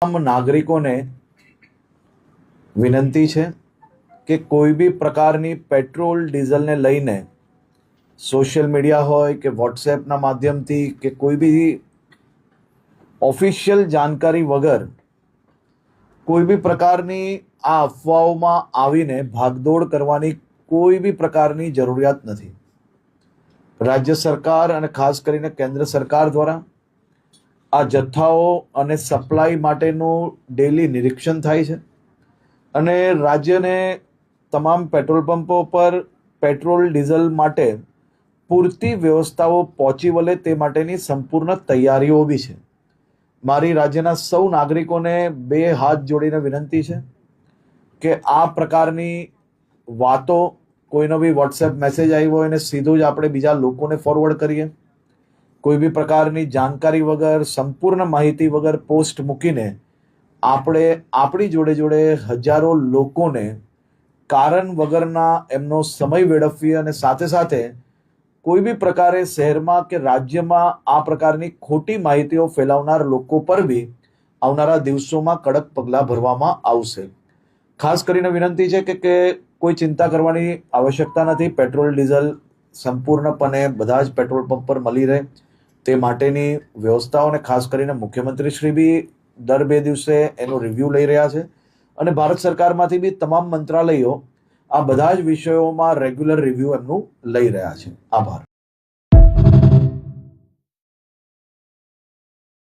તમામ નાગરિકોને વિનંતી છે કે કોઈ બી પ્રકારની પેટ્રોલ ડીઝલને લઈને સોશિયલ મીડિયા હોય કે વોટ્સએપના માધ્યમથી કે કોઈ બી ઓફિશિયલ જાણકારી વગર કોઈ બી પ્રકારની આ અફવાઓમાં આવીને ભાગદોડ કરવાની કોઈ બી પ્રકારની જરૂરિયાત નથી। રાજ્ય સરકાર અને ખાસ કરીને કેન્દ્ર સરકાર દ્વારા આ જથ્થાઓ અને સપ્લાય માટેનું ડેલી નિરીક્ષણ થાય છે અને રાજ્યને તમામ પેટ્રોલ પંપો પર પેટ્રોલ ડીઝલ માટે પૂરતી વ્યવસ્થાઓ પહોંચી વળે તે માટેની સંપૂર્ણ તૈયારીઓ બી છે। મારી રાજ્યના સૌ નાગરિકોને બે હાથ જોડીને વિનંતી છે કે આ પ્રકારની વાતો કોઈનો બી વોટ્સએપ મેસેજ આવ્યો હોય એને સીધું જ આપણે બીજા લોકોને ફોરવર્ડ કરીએ। કોઈ બી પ્રકારની જાણકારી વગર સંપૂર્ણ માહિતી વગર પોસ્ટ મૂકીને આપણે આપણી જોડે જોડે હજારો લોકોને કારણ વગરના એમનો સમય વેડફીએ અને સાથે સાથે કોઈ બી પ્રકારે શહેરમાં કે રાજ્યમાં આ પ્રકારની ખોટી માહિતીઓ ફેલાવનાર લોકો પર બી આવનારા દિવસોમાં કડક પગલાં ભરવામાં આવશે। ખાસ કરીને વિનંતી છે કે કોઈ ચિંતા કરવાની આવશ્યકતા નથી। પેટ્રોલ ડીઝલ સંપૂર્ણપણે બધા જ પેટ્રોલ પંપ પર મળી રહે તે માટેની વ્યવસ્થાઓને ખાસ કરીને મુખ્યમંત્રી શ્રી બી દર 2 દિવસે એનો રિવ્યૂ લઈ રહ્યા છે અને ભારત સરકારમાંથી બી તમામ મંત્રાલયો આ બધા જ વિષયોમાં રેગ્યુલર રિવ્યૂ એમનું લઈ રહ્યા છે। આભાર।